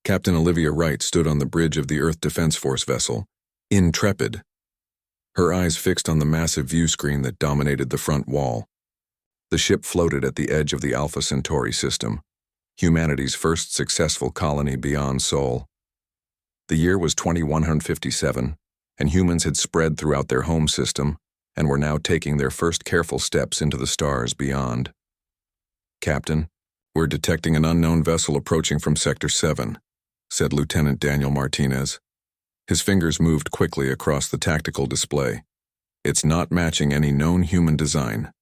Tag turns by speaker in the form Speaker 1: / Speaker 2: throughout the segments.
Speaker 1: Captain Olivia Wright stood on the bridge of the Earth Defense Force vessel, Intrepid, her eyes fixed on the massive view screen that dominated the front wall. The ship floated at the edge of the Alpha Centauri system, humanity's first successful colony beyond Sol. The year was 2157, and humans had spread throughout their home system and were now taking their first careful steps into the stars beyond. "Captain, we're detecting an unknown vessel approaching from Sector 7, said Lieutenant Daniel Martinez. His fingers moved quickly across the tactical display. It's not matching any known human design.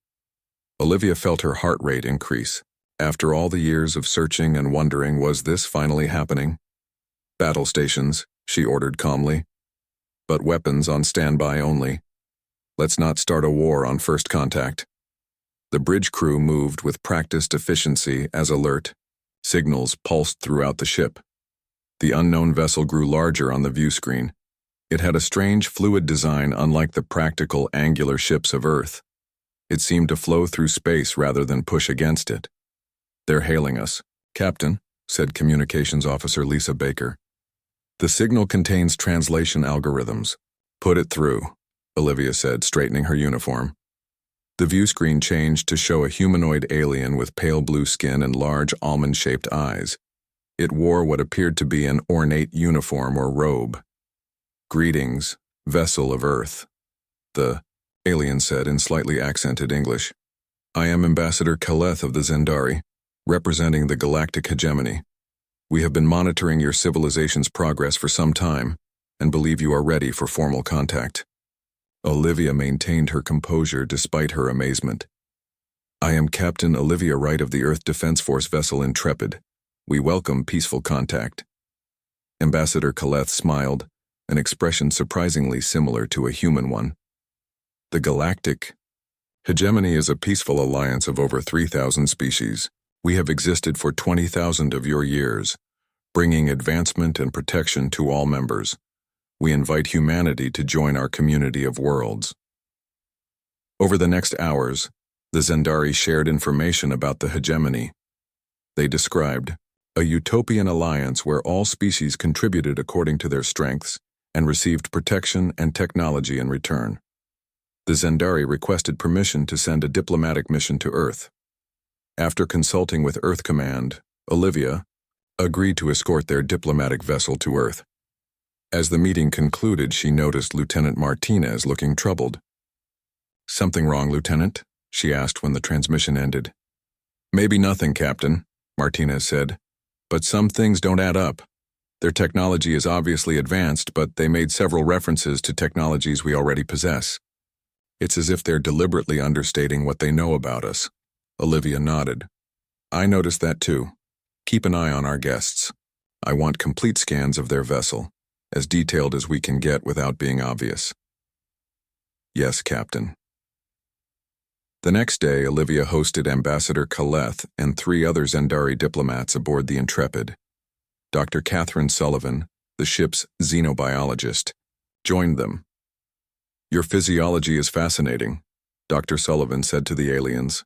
Speaker 1: Olivia felt her heart rate increase. After all the years of searching and wondering, was this finally happening? "Battle stations," she ordered calmly. "But weapons on standby only. Let's not start a war on first contact." The bridge crew moved with practiced efficiency as alert. Signals pulsed throughout the ship. The unknown vessel grew larger on the view screen. It had a strange fluid design unlike the practical angular ships of Earth. It seemed to flow through space rather than push against it. "They're hailing us, Captain," said Communications Officer Lisa Baker. "The signal contains translation algorithms. Put it through," Olivia said, straightening her uniform. The view screen changed to show a humanoid alien with pale blue skin and large almond-shaped eyes. It wore what appeared to be an ornate uniform or robe. "Greetings, vessel of Earth," the alien said in slightly accented English. "I am Ambassador Kaleth of the Zandari, representing the Galactic Hegemony. We have been monitoring your civilization's progress for some time and believe you are ready for formal contact." Olivia maintained her composure despite her amazement. "I am Captain Olivia Wright of the Earth Defense Force vessel Intrepid. We welcome peaceful contact." Ambassador Kaleth smiled, an expression surprisingly similar to a human one. "The Galactic Hegemony is a peaceful alliance of over 3,000 species. We have existed for 20,000 of your years, bringing advancement and protection to all members. We invite humanity to join our community of worlds." Over the next hours, the Zandari shared information about the hegemony. They described a utopian alliance where all species contributed according to their strengths and received protection and technology in return. The Zandari requested permission to send a diplomatic mission to Earth. After consulting with Earth Command, Olivia agreed to escort their diplomatic vessel to Earth. As the meeting concluded, she noticed Lieutenant Martinez looking troubled. "Something wrong, Lieutenant?" she asked when the transmission ended. "Maybe nothing, Captain," Martinez said. "But some things don't add up. Their technology is obviously advanced, but they made several references to technologies we already possess. It's as if they're deliberately understating what they know about us." Olivia nodded. "I noticed that too. Keep an eye on our guests. I want complete scans of their vessel, as detailed as we can get without being obvious." "Yes, Captain." The next day, Olivia hosted Ambassador Kaleth and 3 other Zandari diplomats aboard the Intrepid. Dr. Catherine Sullivan, the ship's xenobiologist, joined them. "Your physiology is fascinating," Dr. Sullivan said to the aliens.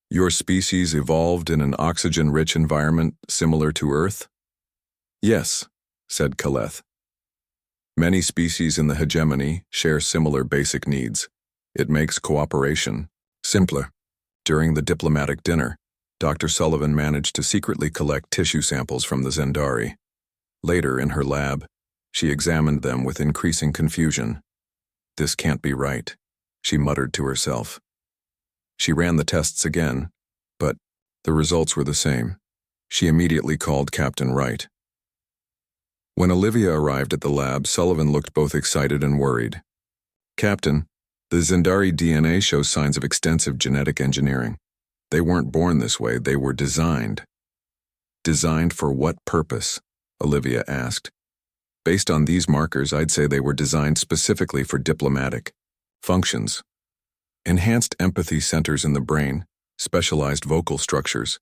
Speaker 1: "Your species evolved in an oxygen-rich environment similar to Earth?" "Yes," said Kaleth. "Many species in the hegemony share similar basic needs. It makes cooperation simpler." During the diplomatic dinner, Dr. Sullivan managed to secretly collect tissue samples from the Zandari. Later, in her lab, she examined them with increasing confusion. "This can't be right," she muttered to herself. She ran the tests again, but the results were the same. She immediately called Captain Wright. When Olivia arrived at the lab, Sullivan looked both excited and worried. "Captain, the Zandari DNA shows signs of extensive genetic engineering. They weren't born this way, they were designed." "Designed for what purpose?" Olivia asked. "Based on these markers, I'd say they were designed specifically for diplomatic functions. Enhanced empathy centers in the brain, specialized vocal structures,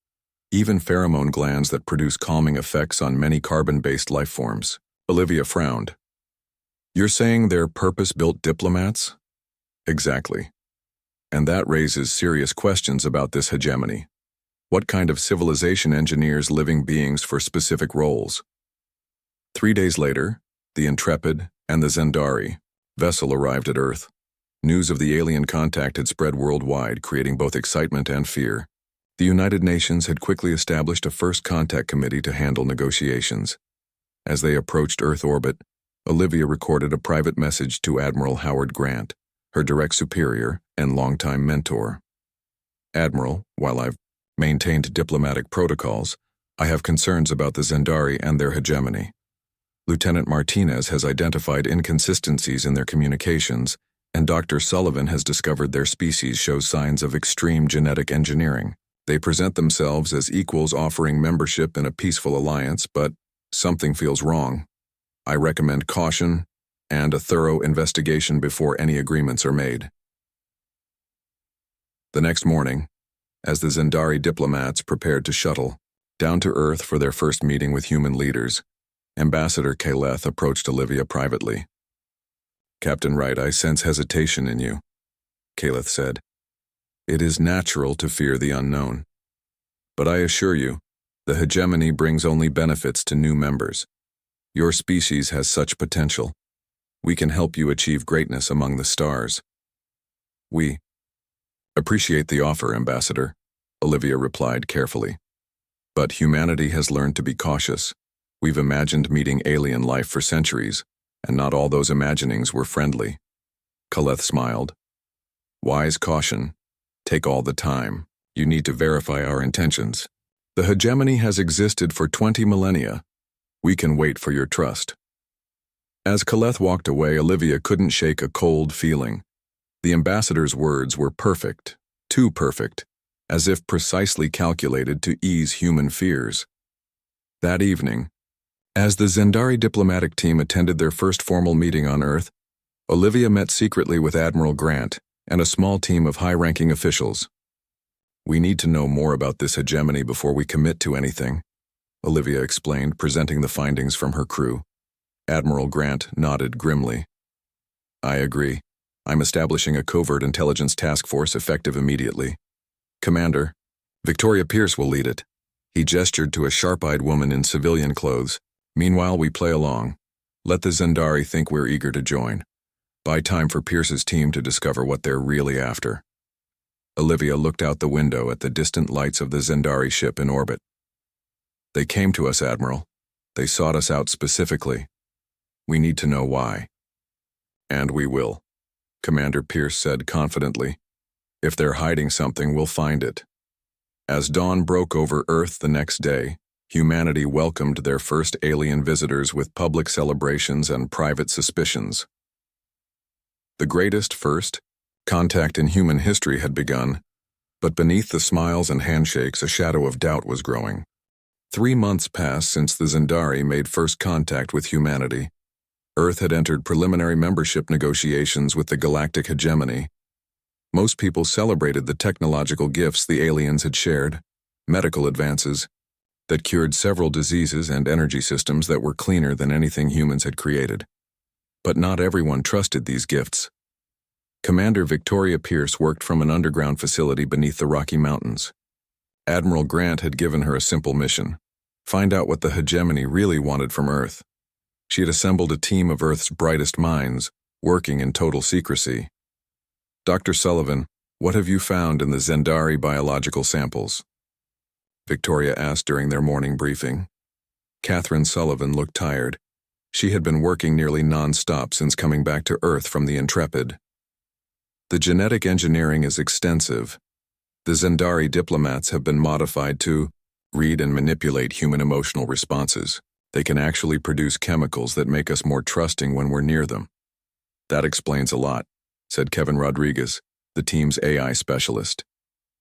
Speaker 1: even pheromone glands that produce calming effects on many carbon-based life forms." Olivia frowned. "You're saying they're purpose-built diplomats?" "Exactly. And that raises serious questions about this hegemony. What kind of civilization engineers living beings for specific roles? 3 days later, the Intrepid and the Zandari vessel arrived at Earth. News of the alien contact had spread worldwide, creating both excitement and fear. The United Nations had quickly established a first contact committee to handle negotiations. As they approached Earth orbit, Olivia recorded a private message to Admiral Howard Grant, her direct superior and longtime mentor. Admiral, while I've maintained diplomatic protocols, I have concerns about the Zandari and their hegemony. Lieutenant Martinez has identified inconsistencies in their communications, and Dr. Sullivan has discovered their species shows signs of extreme genetic engineering. They present themselves as equals offering membership in a peaceful alliance, but something feels wrong. I recommend caution and a thorough investigation before any agreements are made. The next morning, as the Zandari diplomats prepared to shuttle down to Earth for their first meeting with human leaders, Ambassador Caleth approached Olivia privately. "Captain Wright, I sense hesitation in you," Caleth said. "It is natural to fear the unknown. But I assure you, the hegemony brings only benefits to new members. Your species has such potential. We can help you achieve greatness among the stars." "We appreciate the offer, Ambassador," Olivia replied carefully. "But humanity has learned to be cautious. We've imagined meeting alien life for centuries, and not all those imaginings were friendly." Caleth smiled. "Wise caution. Take all the time. You need to verify our intentions. The hegemony has existed for 20 millennia. We can wait for your trust." As Caleth walked away, Olivia couldn't shake a cold feeling. The ambassador's words were perfect, too perfect, as if precisely calculated to ease human fears. That evening, as the Zandari diplomatic team attended their first formal meeting on Earth, Olivia met secretly with Admiral Grant and a small team of high-ranking officials. "We need to know more about this hegemony before we commit to anything," Olivia explained, presenting the findings from her crew. Admiral Grant nodded grimly. "I agree. I'm establishing a covert intelligence task force effective immediately. Commander, Victoria Pierce will lead it." He gestured to a sharp-eyed woman in civilian clothes. "Meanwhile, we play along. Let the Zandari think we're eager to join. Buy time for Pierce's team to discover what they're really after." Olivia looked out the window at the distant lights of the Zandari ship in orbit. "They came to us, Admiral. They sought us out specifically. We need to know why." "And we will," Commander Pierce said confidently. "If they're hiding something, we'll find it." As dawn broke over Earth the next day, humanity welcomed their first alien visitors with public celebrations and private suspicions. The greatest first contact in human history had begun, but beneath the smiles and handshakes a shadow of doubt was growing. 3 months passed since the Zandari made first contact with humanity. Earth had entered preliminary membership negotiations with the galactic hegemony. Most people celebrated the technological gifts the aliens had shared, medical advances that cured several diseases and energy systems that were cleaner than anything humans had created. But not everyone trusted these gifts. Commander Victoria Pierce worked from an underground facility beneath the Rocky Mountains. Admiral Grant had given her a simple mission: find out what the hegemony really wanted from Earth. She had assembled a team of Earth's brightest minds, working in total secrecy. "Dr. Sullivan, what have you found in the Zandari biological samples?" Victoria asked during their morning briefing. Catherine Sullivan looked tired. She had been working nearly non-stop since coming back to Earth from the Intrepid. "The genetic engineering is extensive. The Zandari diplomats have been modified to read and manipulate human emotional responses. They can actually produce chemicals that make us more trusting when we're near them." "That explains a lot," said Kevin Rodriguez, the team's AI specialist.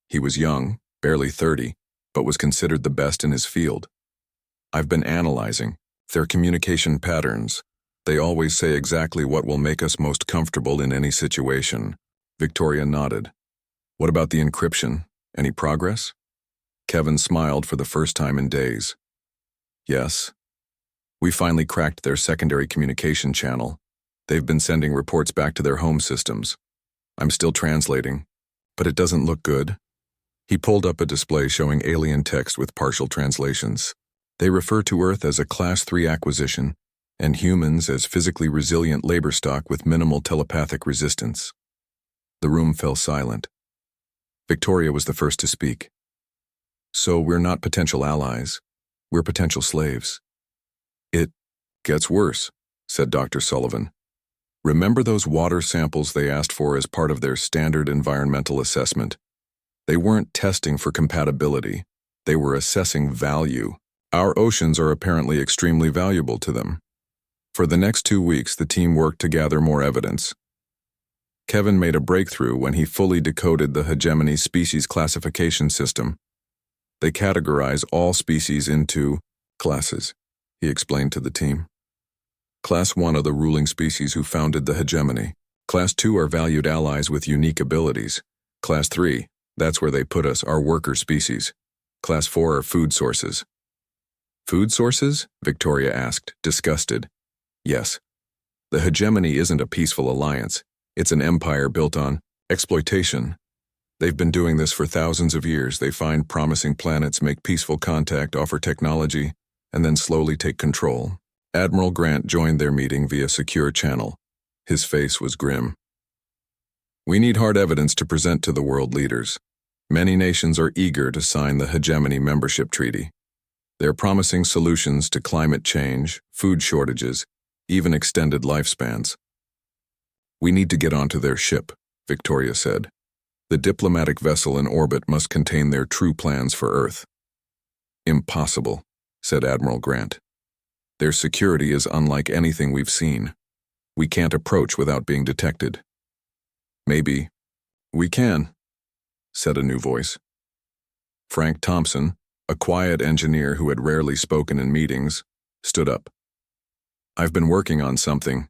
Speaker 1: He was young, barely 30, but was considered the best in his field. "I've been analyzing their communication patterns. They always say exactly what will make us most comfortable in any situation." Victoria nodded. "What about the encryption? Any progress?" Kevin smiled for the first time in days. "Yes. We finally cracked their secondary communication channel. They've been sending reports back to their home systems. I'm still translating, but it doesn't look good." He pulled up a display showing alien text with partial translations. "They refer to Earth as a Class 3 acquisition and humans as physically resilient labor stock with minimal telepathic resistance. The room fell silent. Victoria was the first to speak. So we're not potential allies. We're potential slaves. It gets worse, said Dr. Sullivan. Remember those water samples they asked for as part of their standard environmental assessment? They weren't testing for compatibility. They were assessing value. Our oceans are apparently extremely valuable to them. For the next 2 weeks, the team worked to gather more evidence. Kevin made a breakthrough when he fully decoded the hegemony species classification system. They categorize all species into classes, he explained to the team. Class 1 are the ruling species who founded the hegemony. Class 2 are valued allies with unique abilities. Class 3, that's where they put us, our worker species. Class 4 are food sources. Food sources? Victoria asked, disgusted. Yes. The hegemony isn't a peaceful alliance. It's an empire built on exploitation. They've been doing this for thousands of years. They find promising planets, make peaceful contact, offer technology, and then slowly take control. Admiral Grant joined their meeting via secure channel. His face was grim. We need hard evidence to present to the world leaders. Many nations are eager to sign the hegemony membership treaty. They're promising solutions to climate change, food shortages, even extended lifespans. We need to get onto their ship, Victoria said. The diplomatic vessel in orbit must contain their true plans for Earth. Impossible, said Admiral Grant. Their security is unlike anything we've seen. We can't approach without being detected. Maybe we can, said a new voice. Frank Thompson, a quiet engineer who had rarely spoken in meetings, stood up. I've been working on something.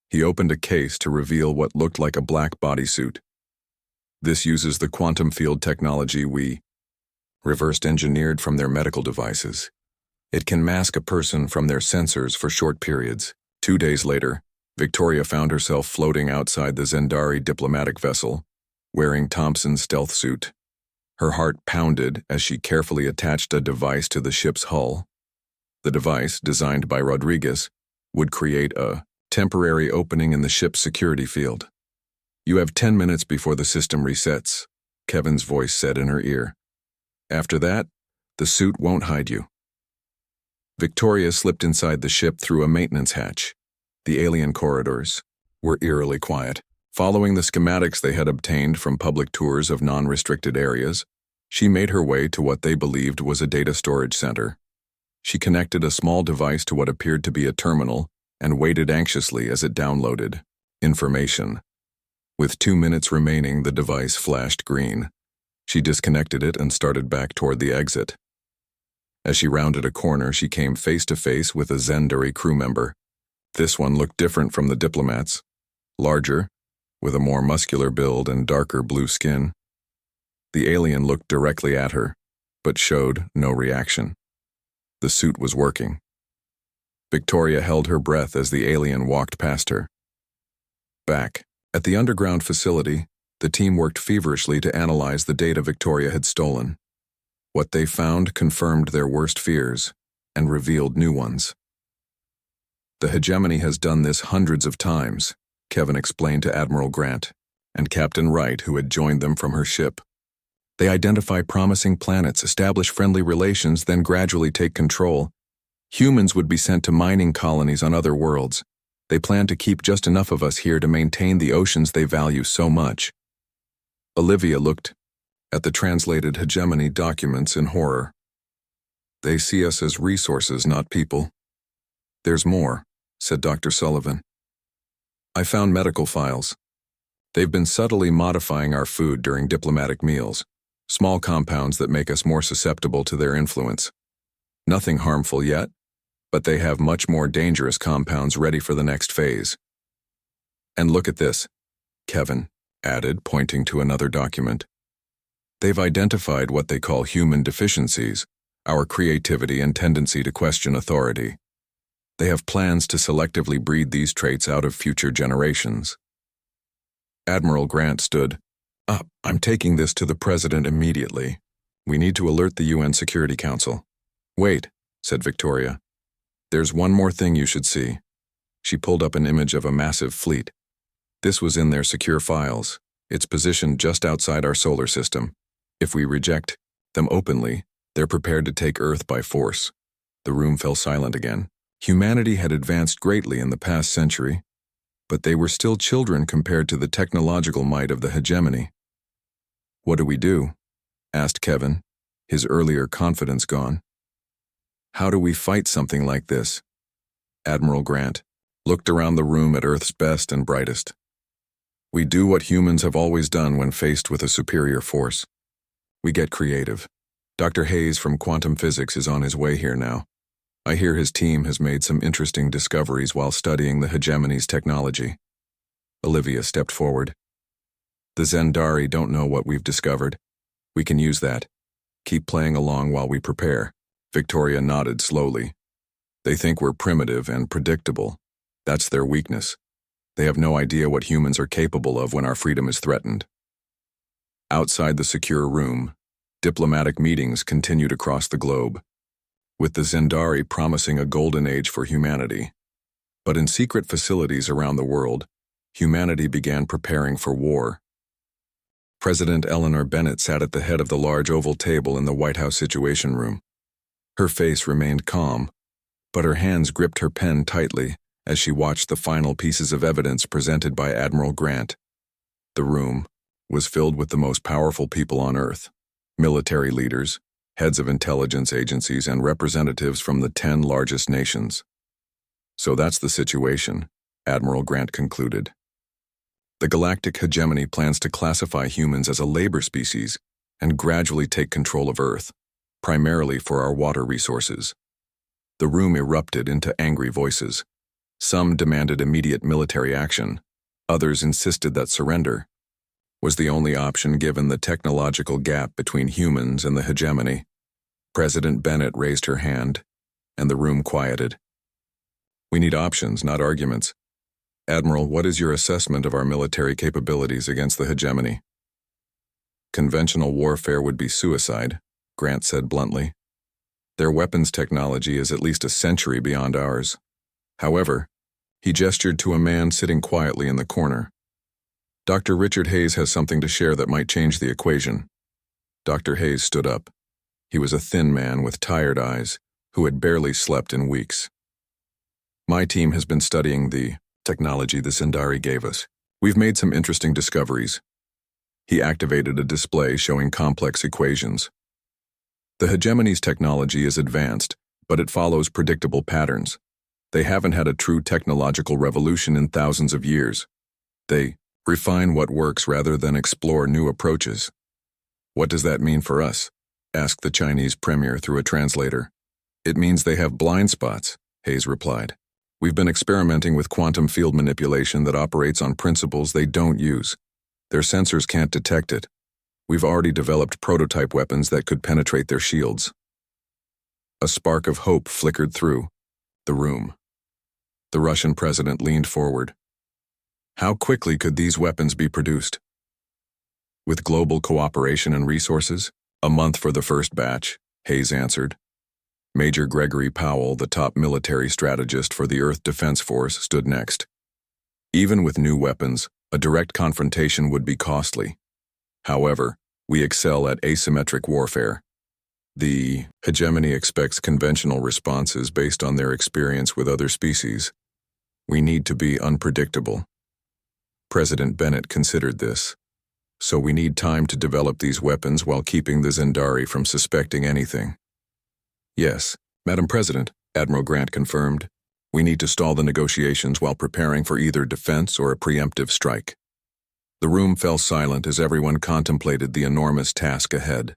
Speaker 1: He opened a case to reveal what looked like a black bodysuit. This uses the quantum field technology we reversed engineered from their medical devices. It can mask a person from their sensors for short periods. 2 days later, Victoria found herself floating outside the Zandari diplomatic vessel, wearing Thompson's stealth suit. Her heart pounded as she carefully attached a device to the ship's hull. The device, designed by Rodriguez, would create a temporary opening in the ship's security field. You have 10 minutes before the system resets, Kevin's voice said in her ear. After that, the suit won't hide you. Victoria slipped inside the ship through a maintenance hatch. The alien corridors were eerily quiet. Following the schematics they had obtained from public tours of non-restricted areas, she made her way to what they believed was a data storage center. She connected a small device to what appeared to be a terminal and waited anxiously as it downloaded information. With 2 minutes remaining, the device flashed green. She disconnected it and started back toward the exit. As she rounded a corner, she came face to face with a Zandari crew member. This one looked different from the diplomats, larger, with a more muscular build and darker blue skin. The alien looked directly at her, but showed no reaction. The suit was working. Victoria held her breath as the alien walked past her. Back at the underground facility, the team worked feverishly to analyze the data Victoria had stolen. What they found confirmed their worst fears and revealed new ones. The hegemony has done this hundreds of times, Kevin explained to Admiral Grant and Captain Wright, who had joined them from her ship. They identify promising planets, establish friendly relations, then gradually take control. Humans would be sent to mining colonies on other worlds. They plan to keep just enough of us here to maintain the oceans they value so much. Olivia looked at the translated hegemony documents in horror. They see us as resources, not people. There's more, said Dr. Sullivan. I found medical files. They've been subtly modifying our food during diplomatic meals, small compounds that make us more susceptible to their influence. Nothing harmful yet, but they have much more dangerous compounds ready for the next phase. And look at this, Kevin added, pointing to another document. They've identified what they call human deficiencies, our creativity and tendency to question authority. They have plans to selectively breed these traits out of future generations. Admiral Grant stood up. I'm taking this to the President immediately. We need to alert the UN Security Council. Wait, said Victoria. There's one more thing you should see. She pulled up an image of a massive fleet. This was in their secure files. It's positioned just outside our solar system. If we reject them openly, they're prepared to take Earth by force. The room fell silent again. Humanity had advanced greatly in the past century, but they were still children compared to the technological might of the hegemony. "What do we do?" asked Kevin, his earlier confidence gone. "How do we fight something like this?" Admiral Grant looked around the room at Earth's best and brightest. "We do what humans have always done when faced with a superior force. We get creative. Dr. Hayes from quantum physics is on his way here now. I hear his team has made some interesting discoveries while studying the hegemony's technology." Olivia stepped forward. "The Zandari don't know what we've discovered. We can use that. Keep playing along while we prepare." Victoria nodded slowly. "They think we're primitive and predictable. That's their weakness. They have no idea what humans are capable of when our freedom is threatened." Outside the secure room, diplomatic meetings continued across the globe, with the Zandari promising a golden age for humanity. But in secret facilities around the world, humanity began preparing for war. President Eleanor Bennett sat at the head of the large oval table in the White House Situation Room. Her face remained calm, but her hands gripped her pen tightly as she watched the final pieces of evidence presented by Admiral Grant. The room was filled with the most powerful people on Earth: military leaders, heads of intelligence agencies, and representatives from the 10 largest nations. "So that's the situation," Admiral Grant concluded. "The galactic hegemony plans to classify humans as a labor species and gradually take control of Earth, primarily for our water resources." The room erupted into angry voices. Some demanded immediate military action. Others insisted that surrender was the only option given the technological gap between humans and the hegemony. President Bennett raised her hand, and the room quieted. "We need options, not arguments. Admiral, what is your assessment of our military capabilities against the hegemony?" "Conventional warfare would be suicide," Grant said bluntly. "Their weapons technology is at least a century beyond ours. However," he gestured to a man sitting quietly in the corner, "Dr. Richard Hayes has something to share that might change the equation." Dr. Hayes stood up. He was a thin man with tired eyes, who had barely slept in weeks. "My team has been studying the technology the Zandari gave us. We've made some interesting discoveries." He activated a display showing complex equations. "The hegemony's technology is advanced, but it follows predictable patterns. They haven't had a true technological revolution in thousands of years. They refine what works rather than explore new approaches." "What does that mean for us?" asked the Chinese premier through a translator. "It means they have blind spots," Hayes replied. "We've been experimenting with quantum field manipulation that operates on principles they don't use. Their sensors can't detect it. We've already developed prototype weapons that could penetrate their shields." A spark of hope flickered through the room. The Russian president leaned forward. "How quickly could these weapons be produced?" "With global cooperation and resources, a month for the first batch," Hayes answered. Major Gregory Powell, the top military strategist for the Earth Defense Force, stood next. "Even with new weapons, a direct confrontation would be costly. However, we excel at asymmetric warfare. The hegemony expects conventional responses based on their experience with other species. We need to be unpredictable." President Bennett considered this. "So we need time to develop these weapons while keeping the Zandari from suspecting anything." "Yes, Madam President," Admiral Grant confirmed. "We need to stall the negotiations while preparing for either defense or a preemptive strike." The room fell silent as everyone contemplated the enormous task ahead.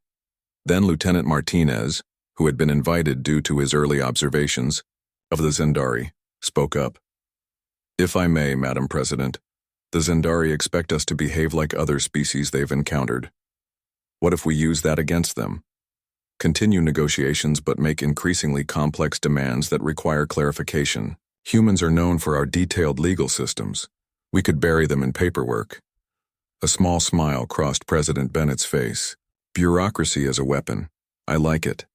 Speaker 1: Then Lieutenant Martinez, who had been invited due to his early observations of the Zandari, spoke up. "If I may, Madam President, the Zandari expect us to behave like other species they've encountered. What if we use that against them? Continue negotiations but make increasingly complex demands that require clarification. Humans are known for our detailed legal systems. We could bury them in paperwork." A small smile crossed President Bennett's face. "Bureaucracy as a weapon. I like it."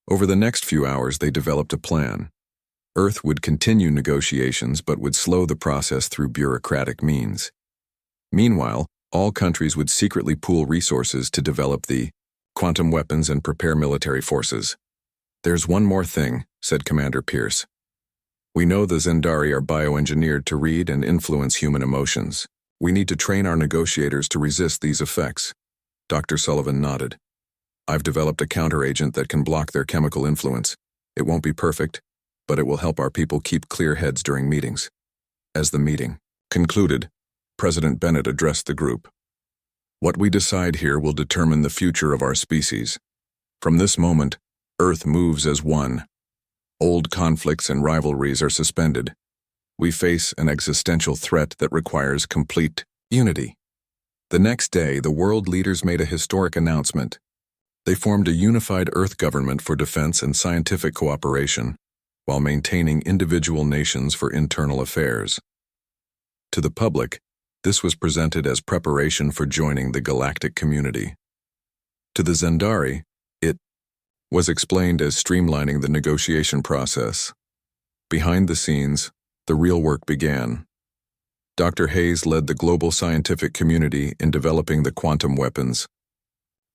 Speaker 1: Over the next few hours, they developed a plan. Earth would continue negotiations but would slow the process through bureaucratic means. Meanwhile, all countries would secretly pool resources to develop the quantum weapons and prepare military forces. "There's one more thing," said Commander Pierce. "We know the Zandari are bioengineered to read and influence human emotions. We need to train our negotiators to resist these effects." Dr. Sullivan nodded. "I've developed a counteragent that can block their chemical influence. It won't be perfect, but it will help our people keep clear heads during meetings." As the meeting concluded, President Bennett addressed the group. "What we decide here will determine the future of our species. From this moment, Earth moves as one. Old conflicts and rivalries are suspended. We face an existential threat that requires complete unity." The next day, the world leaders made a historic announcement. They formed a unified Earth government for defense and scientific cooperation, while maintaining individual nations for internal affairs. To the public, this was presented as preparation for joining the galactic community. To the Zandari, it was explained as streamlining the negotiation process. Behind the scenes, the real work began. Dr. Hayes led the global scientific community in developing the quantum weapons.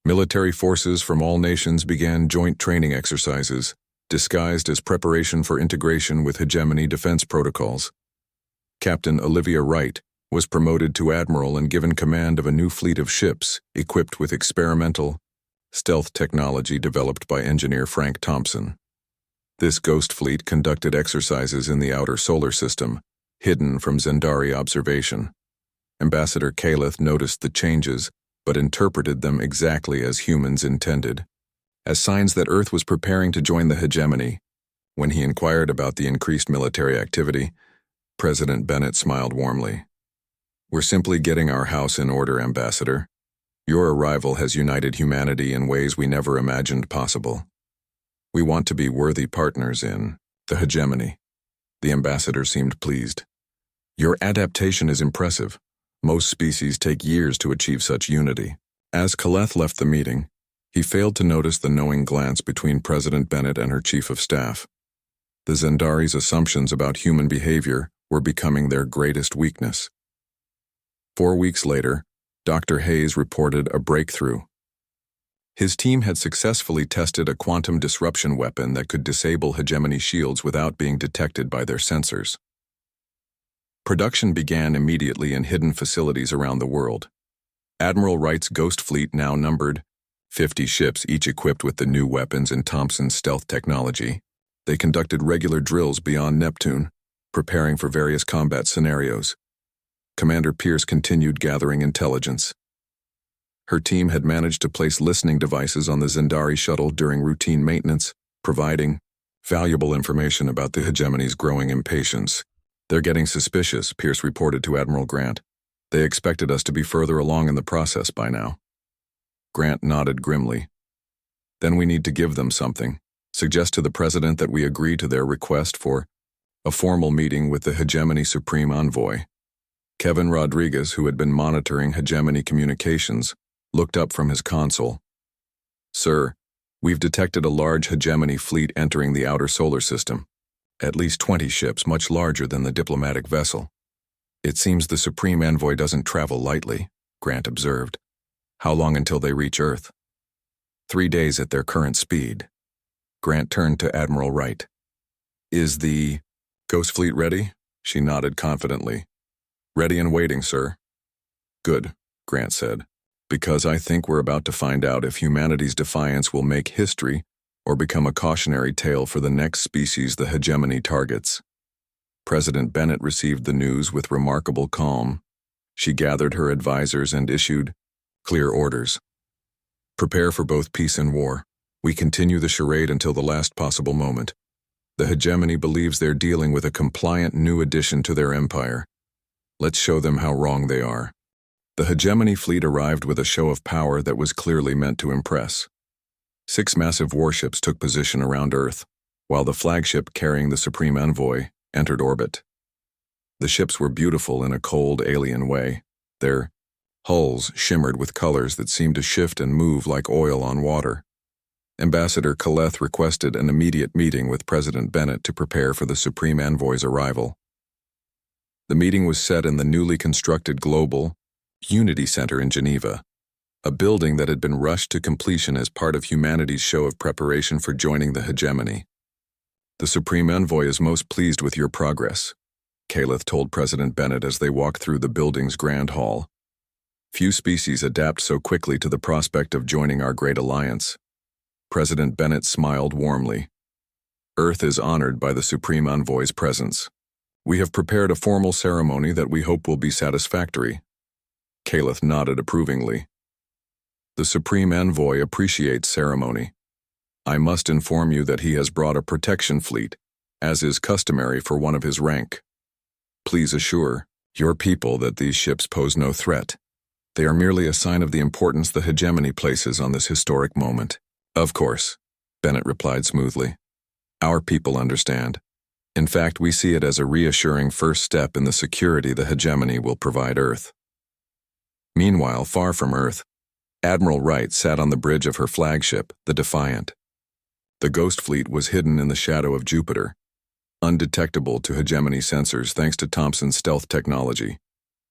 Speaker 1: Military forces from all nations began joint training exercises, disguised as preparation for integration with hegemony defense protocols. Captain Olivia Wright was promoted to admiral and given command of a new fleet of ships equipped with experimental, stealth technology developed by engineer Frank Thompson. This ghost fleet conducted exercises in the outer solar system, hidden from Zandari observation. Ambassador Caleth noticed the changes, but interpreted them exactly as humans intended, as signs that Earth was preparing to join the hegemony. When he inquired about the increased military activity, President Bennett smiled warmly. "We're simply getting our house in order, Ambassador. Your arrival has united humanity in ways we never imagined possible. We want to be worthy partners in the hegemony." The ambassador seemed pleased. "Your adaptation is impressive. Most species take years to achieve such unity." As Caleth left the meeting, he failed to notice the knowing glance between President Bennett and her chief of staff. The Zandari's assumptions about human behavior were becoming their greatest weakness. 4 weeks later, Dr. Hayes reported a breakthrough. His team had successfully tested a quantum disruption weapon that could disable hegemony shields without being detected by their sensors. Production began immediately in hidden facilities around the world. Admiral Wright's Ghost Fleet now numbered 50 ships, each equipped with the new weapons and Thompson's stealth technology. They conducted regular drills beyond Neptune, preparing for various combat scenarios. Commander Pierce continued gathering intelligence. Her team had managed to place listening devices on the Zandari shuttle during routine maintenance, providing valuable information about the hegemony's growing impatience. "They're getting suspicious," Pierce reported to Admiral Grant. "They expected us to be further along in the process by now." Grant nodded grimly. "Then we need to give them something. Suggest to the President that we agree to their request for a formal meeting with the hegemony supreme envoy." Kevin Rodriguez, who had been monitoring hegemony communications, looked up from his console. "Sir, we've detected a large hegemony fleet entering the outer solar system. At least 20 ships, much larger than the diplomatic vessel. It seems the supreme envoy doesn't travel lightly," Grant observed. "How long until they reach Earth?" 3 days at their current speed." Grant turned to Admiral Wright. "Is the Ghost Fleet ready?" She nodded confidently. "Ready and waiting, sir." "Good," Grant said, "because I think we're about to find out if humanity's defiance will make history or become a cautionary tale for the next species the hegemony targets." President Bennett received the news with remarkable calm. She gathered her advisors and issued clear orders. "Prepare for both peace and war. We continue the charade until the last possible moment. The hegemony believes they're dealing with a compliant new addition to their empire. Let's show them how wrong they are." The hegemony fleet arrived with a show of power that was clearly meant to impress. 6 massive warships took position around Earth, while the flagship carrying the supreme envoy entered orbit. The ships were beautiful in a cold, alien way. Their hulls shimmered with colors that seemed to shift and move like oil on water. Ambassador Kaleth requested an immediate meeting with President Bennett to prepare for the Supreme Envoy's arrival. The meeting was set in the newly constructed Global Unity Center in Geneva, a building that had been rushed to completion as part of humanity's show of preparation for joining the hegemony. The Supreme Envoy is most pleased with your progress, Kaleth told President Bennett as they walked through the building's grand hall. Few species adapt so quickly to the prospect of joining our great alliance. President Bennett smiled warmly. Earth is honored by the Supreme Envoy's presence. We have prepared a formal ceremony that we hope will be satisfactory. Kaleth nodded approvingly. The Supreme Envoy appreciates ceremony. I must inform you that he has brought a protection fleet, as is customary for one of his rank. Please assure your people that these ships pose no threat. They are merely a sign of the importance the hegemony places on this historic moment. Of course, Bennett replied smoothly. Our people understand. In fact, we see it as a reassuring first step in the security the hegemony will provide Earth. Meanwhile, far from Earth, Admiral Wright sat on the bridge of her flagship, the Defiant. The Ghost Fleet was hidden in the shadow of Jupiter, undetectable to hegemony sensors thanks to Thompson's stealth technology.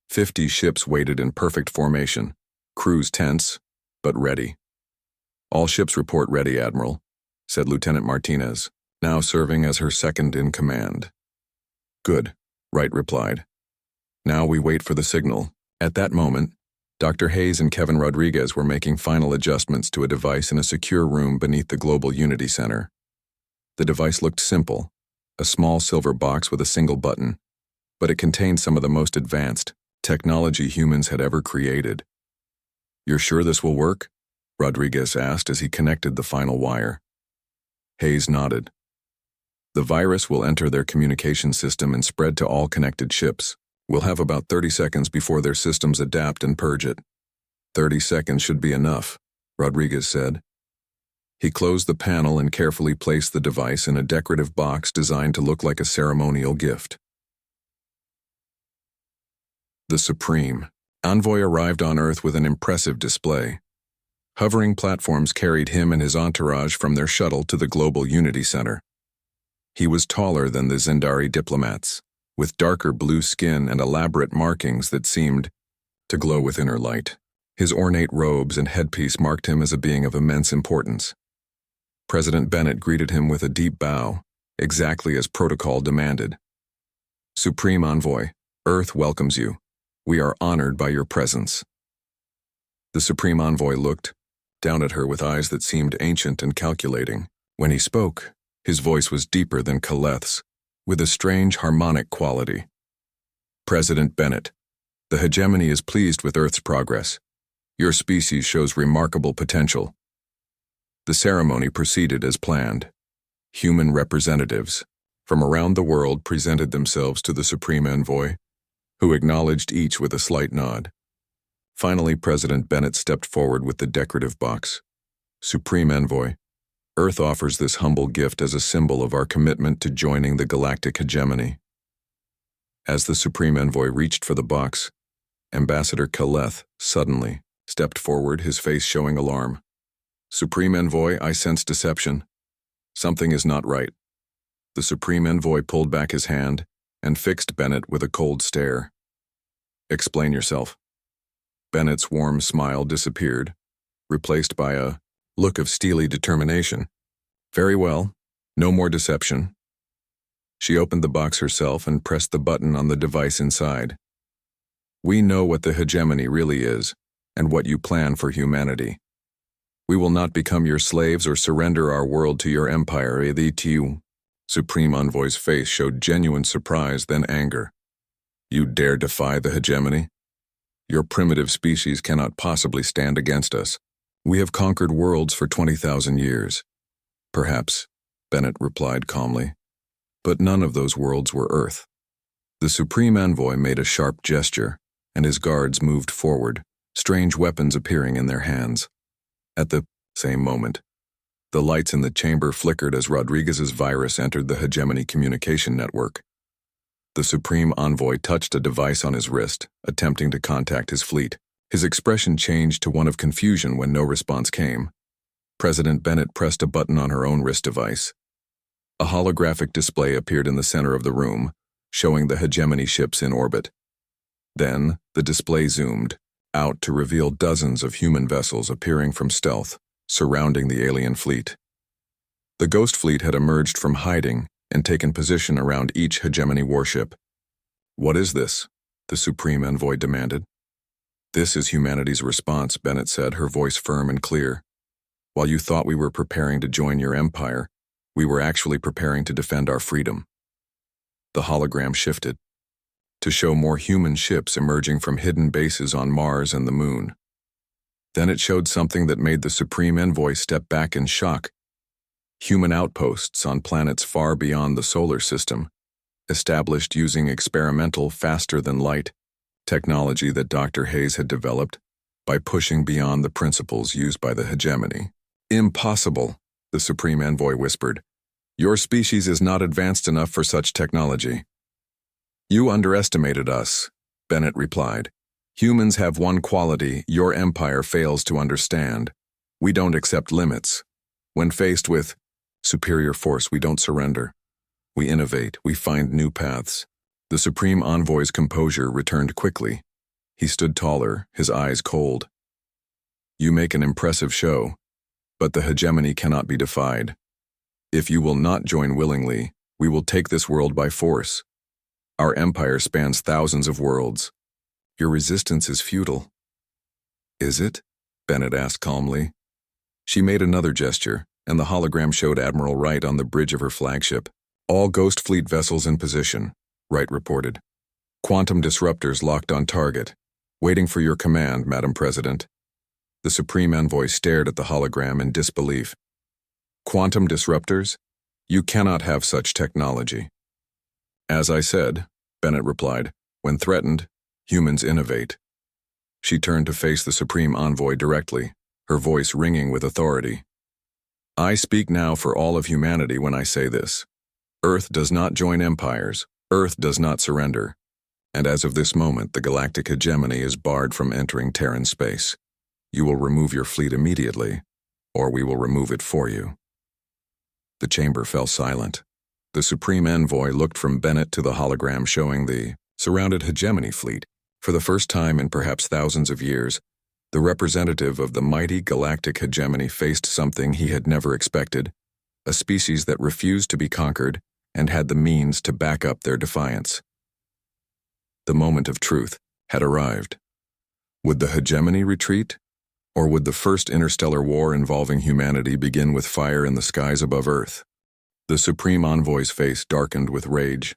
Speaker 1: 50 ships waited in perfect formation, crews tense, but ready. All ships report ready, Admiral, said Lieutenant Martinez, now serving as her second in command. Good, Wright replied. Now we wait for the signal. At that moment, Dr. Hayes and Kevin Rodriguez were making final adjustments to a device in a secure room beneath the Global Unity Center. The device looked simple, a small silver box with a single button, but it contained some of the most advanced technology humans had ever created. You're sure this will work? Rodriguez asked as he connected the final wire. Hayes nodded. The virus will enter their communication system and spread to all connected ships. We'll have about 30 seconds before their systems adapt and purge it. 30 seconds should be enough, Rodriguez said. He closed the panel and carefully placed the device in a decorative box designed to look like a ceremonial gift. The Supreme Envoy arrived on Earth with an impressive display. Hovering platforms carried him and his entourage from their shuttle to the Global Unity Center. He was taller than the Zandari diplomats, with darker blue skin and elaborate markings that seemed to glow with inner light. His ornate robes and headpiece marked him as a being of immense importance. President Bennett greeted him with a deep bow, exactly as protocol demanded. Supreme Envoy, Earth welcomes you. We are honored by your presence. The Supreme Envoy looked down at her with eyes that seemed ancient and calculating. When he spoke, his voice was deeper than Kaleth's, with a strange harmonic quality. President Bennett, the hegemony is pleased with Earth's progress. Your species shows remarkable potential. The ceremony proceeded as planned. Human representatives from around the world presented themselves to the Supreme Envoy, who acknowledged each with a slight nod. Finally, President Bennett stepped forward with the decorative box. Supreme Envoy, Earth offers this humble gift as a symbol of our commitment to joining the galactic hegemony. As the Supreme Envoy reached for the box, Ambassador Kaleth suddenly stepped forward, his face showing alarm. Supreme Envoy, I sense deception. Something is not right. The Supreme Envoy pulled back his hand and fixed Bennett with a cold stare. Explain yourself. Bennett's warm smile disappeared, replaced by a look of steely determination. Very well, no more deception. She opened the box herself and pressed the button on the device inside. We know what the hegemony really is, and what you plan for humanity. We will not become your slaves or surrender our world to your empire, the Supreme Envoy's face showed genuine surprise, then anger. You dare defy the hegemony? Your primitive species cannot possibly stand against us. We have conquered worlds for 20,000 years. Perhaps, Bennett replied calmly. But none of those worlds were Earth. The Supreme Envoy made a sharp gesture, and his guards moved forward, strange weapons appearing in their hands. At the same moment, the lights in the chamber flickered as Rodriguez's virus entered the hegemony communication network. The Supreme Envoy touched a device on his wrist, attempting to contact his fleet. His expression changed to one of confusion when no response came. President Bennett pressed a button on her own wrist device. A holographic display appeared in the center of the room, showing the hegemony ships in orbit. Then, the display zoomed out to reveal dozens of human vessels appearing from stealth, surrounding the alien fleet. The Ghost Fleet had emerged from hiding and taken position around each hegemony warship. "What is this?" the Supreme Envoy demanded. "This is humanity's response," Bennett said, her voice firm and clear. "While you thought we were preparing to join your empire, we were actually preparing to defend our freedom." The hologram shifted to show more human ships emerging from hidden bases on Mars and the Moon. Then it showed something that made the Supreme Envoy step back in shock. Human outposts on planets far beyond the solar system, established using experimental faster-than-light technology that Dr. Hayes had developed by pushing beyond the principles used by the hegemony. "Impossible," the Supreme Envoy whispered. "Your species is not advanced enough for such technology." "You underestimated us," Bennett replied. "Humans have one quality your empire fails to understand. We don't accept limits. When faced with superior force, we don't surrender. We innovate, we find new paths." The Supreme Envoy's composure returned quickly. He stood taller, his eyes cold. "You make an impressive show, but the hegemony cannot be defied. If you will not join willingly, we will take this world by force. Our empire spans thousands of worlds. Your resistance is futile." "Is it?" Bennett asked calmly. She made another gesture, and the hologram showed Admiral Wright on the bridge of her flagship. "All Ghost Fleet vessels in position," Wright reported. "Quantum disruptors locked on target. Waiting for your command, Madam President." The Supreme Envoy stared at the hologram in disbelief. "Quantum disruptors? You cannot have such technology." "As I said," Bennett replied, "when threatened, humans innovate." She turned to face the Supreme Envoy directly, her voice ringing with authority. "I speak now for all of humanity when I say this. Earth does not join empires. Earth does not surrender. And as of this moment, the galactic hegemony is barred from entering Terran space. You will remove your fleet immediately, or we will remove it for you." The chamber fell silent. The Supreme Envoy looked from Bennett to the hologram showing the surrounded hegemony fleet. For the first time in perhaps thousands of years, the representative of the mighty galactic hegemony faced something he had never expected, a species that refused to be conquered and had the means to back up their defiance. The moment of truth had arrived. Would the hegemony retreat? Or would the first interstellar war involving humanity begin with fire in the skies above Earth? The Supreme Envoy's face darkened with rage.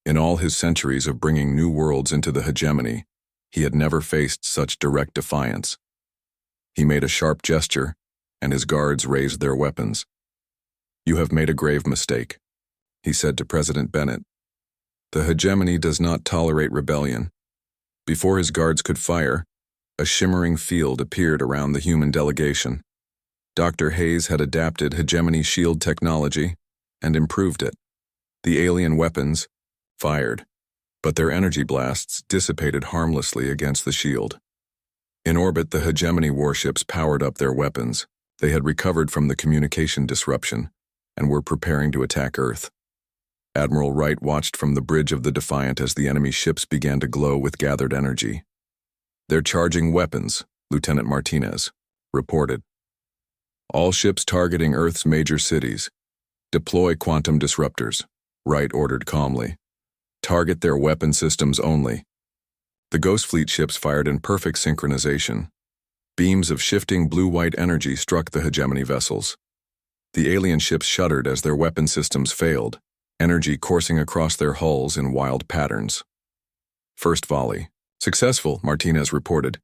Speaker 1: In all his centuries of bringing new worlds into the hegemony, he had never faced such direct defiance. He made a sharp gesture, and his guards raised their weapons. "You have made a grave mistake," he said to President Bennett. "The hegemony does not tolerate rebellion." Before his guards could fire, a shimmering field appeared around the human delegation. Dr. Hayes had adapted hegemony shield technology and improved it. The alien weapons fired, but their energy blasts dissipated harmlessly against the shield. In orbit, the hegemony warships powered up their weapons. They had recovered from the communication disruption and were preparing to attack Earth. Admiral Wright watched from the bridge of the Defiant as the enemy ships began to glow with gathered energy. "They're charging weapons," Lieutenant Martinez reported. "All ships targeting Earth's major cities. Deploy quantum disruptors," Wright ordered calmly. "Target their weapon systems only." The Ghost Fleet ships fired in perfect synchronization. Beams of shifting blue-white energy struck the hegemony vessels. The alien ships shuddered as their weapon systems failed, energy coursing across their hulls in wild patterns. "First volley. Successful," Martinez reported.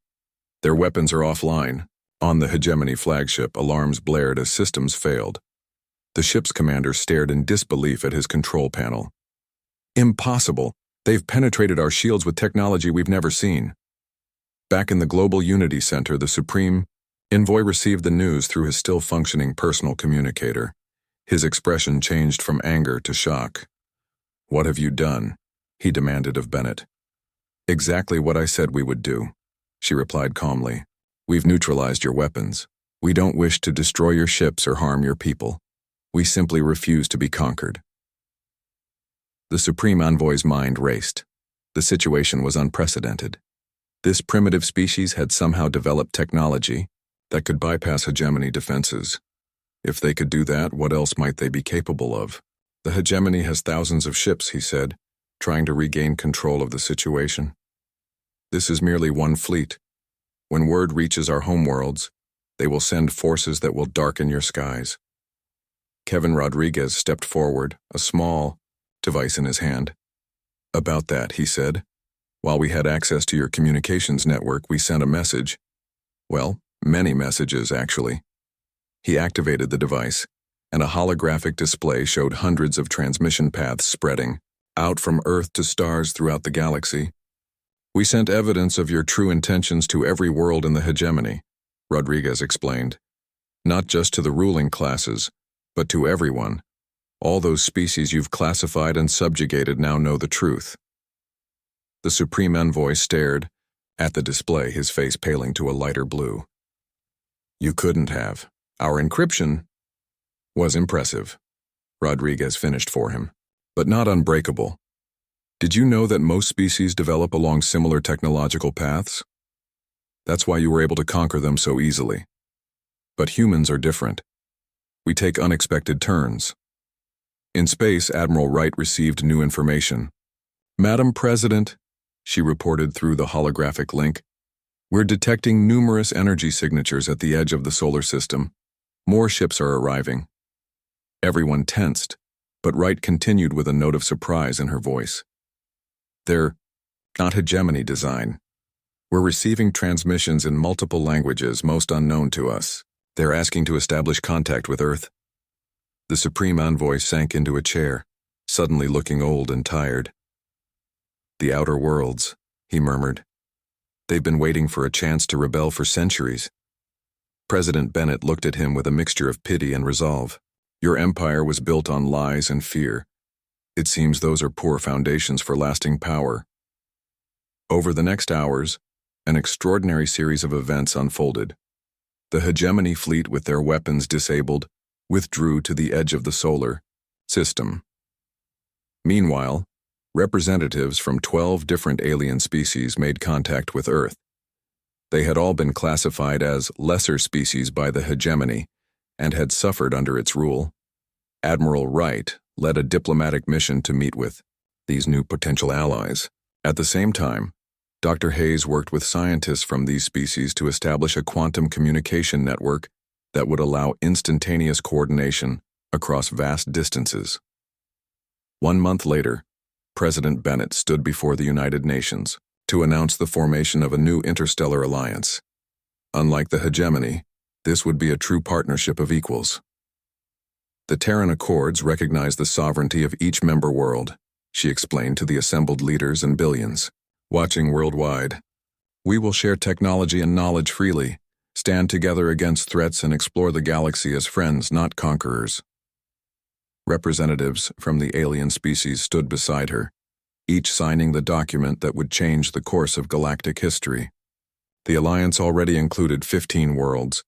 Speaker 1: "Their weapons are offline." On the hegemony flagship, alarms blared as systems failed. The ship's commander stared in disbelief at his control panel. "Impossible! They've penetrated our shields with technology we've never seen." Back in the Global Unity Center, the Supreme Envoy received the news through his still-functioning personal communicator. His expression changed from anger to shock. "What have you done?" he demanded of Bennett. "Exactly what I said we would do," she replied calmly. "We've neutralized your weapons. We don't wish to destroy your ships or harm your people. We simply refuse to be conquered. The Supreme Envoy's mind raced. The situation was unprecedented. This primitive species had somehow developed technology that could bypass hegemony defenses. If they could do that, what else might they be capable of? The hegemony has thousands of ships, he said, trying to regain control of the situation. This is merely one fleet. When word reaches our homeworlds, they will send forces that will darken your skies. Kevin Rodriguez stepped forward, a small device in his hand. About that, he said. While we had access to your communications network, we sent a message. Well, many messages, actually. He activated the device, and a holographic display showed hundreds of transmission paths spreading out from Earth to stars throughout the galaxy. We sent evidence of your true intentions to every world in the hegemony, Rodriguez explained. Not just to the ruling classes, but to everyone. All those species you've classified and subjugated now know the truth. The Supreme Envoy stared at the display, his face paling to a lighter blue. You couldn't have. Our encryption was impressive, Rodriguez finished for him, but not unbreakable. Did you know that most species develop along similar technological paths? That's why you were able to conquer them so easily. But humans are different. We take unexpected turns. In space, Admiral Wright received new information. Madam President, she reported through the holographic link, we're detecting numerous energy signatures at the edge of the solar system. More ships are arriving. Everyone tensed, but Wright continued with a note of surprise in her voice. They're not hegemony design. We're receiving transmissions in multiple languages most unknown to us. They're asking to establish contact with Earth. The Supreme Envoy sank into a chair, suddenly looking old and tired. The outer worlds, he murmured. They've been waiting for a chance to rebel for centuries. President Bennett looked at him with a mixture of pity and resolve. Your empire was built on lies and fear. It seems those are poor foundations for lasting power. Over the next hours, an extraordinary series of events unfolded. The hegemony fleet, with their weapons disabled, withdrew to the edge of the solar system. Meanwhile, representatives from 12 different alien species made contact with Earth. They had all been classified as lesser species by the hegemony and had suffered under its rule. Admiral Wright led a diplomatic mission to meet with these new potential allies. At the same time, Dr. Hayes worked with scientists from these species to establish a quantum communication network that would allow instantaneous coordination across vast distances. 1 month later, President Bennett stood before the United Nations to announce the formation of a new interstellar alliance. Unlike the hegemony, this would be a true partnership of equals. The Terran Accords recognize the sovereignty of each member world, she explained to the assembled leaders and billions watching worldwide. We will share technology and knowledge freely, stand together against threats, and explore the galaxy as friends, not conquerors. Representatives from the alien species stood beside her, each signing the document that would change the course of galactic history. The alliance already included 15 worlds,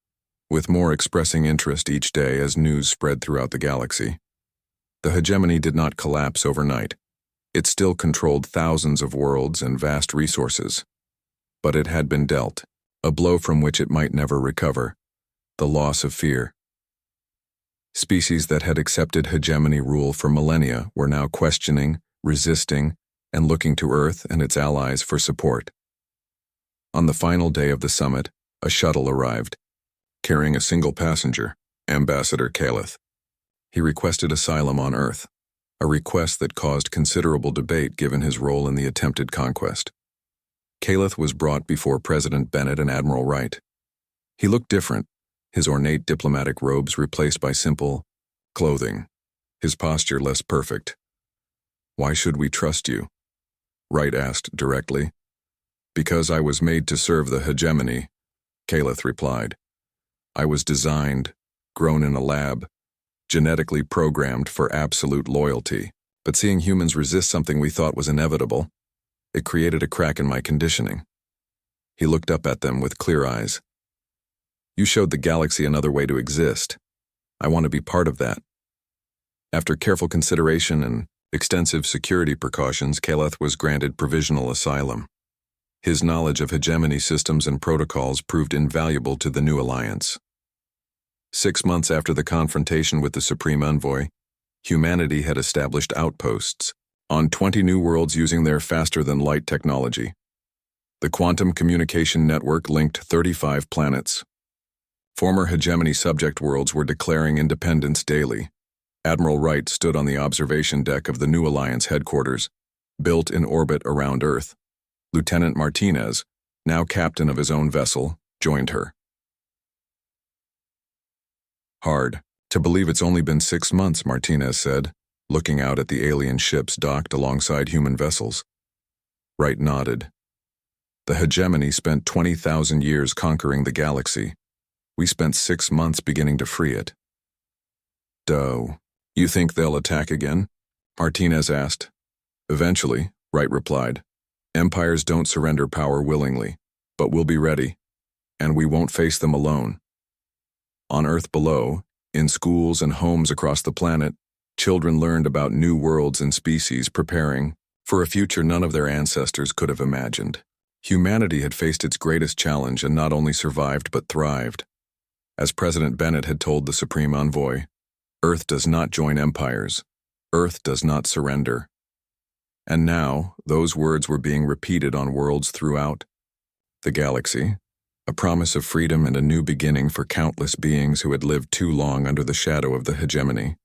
Speaker 1: with more expressing interest each day as news spread throughout the galaxy. The hegemony did not collapse overnight. It still controlled thousands of worlds and vast resources. But it had been dealt, a blow from which it might never recover: the loss of fear. Species that had accepted hegemony rule for millennia were now questioning, resisting, and looking to Earth and its allies for support. On the final day of the summit, a shuttle arrived, carrying a single passenger, Ambassador Caleth. He requested asylum on Earth, a request that caused considerable debate given his role in the attempted conquest. Caleth was brought before President Bennett and Admiral Wright. He looked different, his ornate diplomatic robes replaced by simple clothing, his posture less perfect. Why should we trust you? Wright asked directly. Because I was made to serve the hegemony, Caleth replied. I was designed, grown in a lab, genetically programmed for absolute loyalty, but seeing humans resist something we thought was inevitable, it created a crack in my conditioning. He looked up at them with clear eyes. You showed the galaxy another way to exist. I want to be part of that. After careful consideration and extensive security precautions, Kaleth was granted provisional asylum. His knowledge of hegemony systems and protocols proved invaluable to the new alliance. 6 months after the confrontation with the Supreme Envoy, humanity had established outposts on 20 new worlds using their faster-than-light technology. The quantum communication network linked 35 planets. Former hegemony subject worlds were declaring independence daily. Admiral Wright stood on the observation deck of the new alliance headquarters, built in orbit around Earth. Lieutenant Martinez, now captain of his own vessel, joined her. Hard to believe it's only been 6 months, Martinez said, looking out at the alien ships docked alongside human vessels. Wright nodded. The hegemony spent 20,000 years conquering the galaxy. We spent 6 months beginning to free it. "Doe, you think they'll attack again?" Martinez asked. "Eventually," Wright replied. "Empires don't surrender power willingly, but we'll be ready, and we won't face them alone." On Earth below, in schools and homes across the planet, children learned about new worlds and species preparing for a future none of their ancestors could have imagined. Humanity had faced its greatest challenge and not only survived but thrived. As President Bennett had told the Supreme Envoy, Earth does not join empires. Earth does not surrender. And now, those words were being repeated on worlds throughout the galaxy, a promise of freedom and a new beginning for countless beings who had lived too long under the shadow of the hegemony.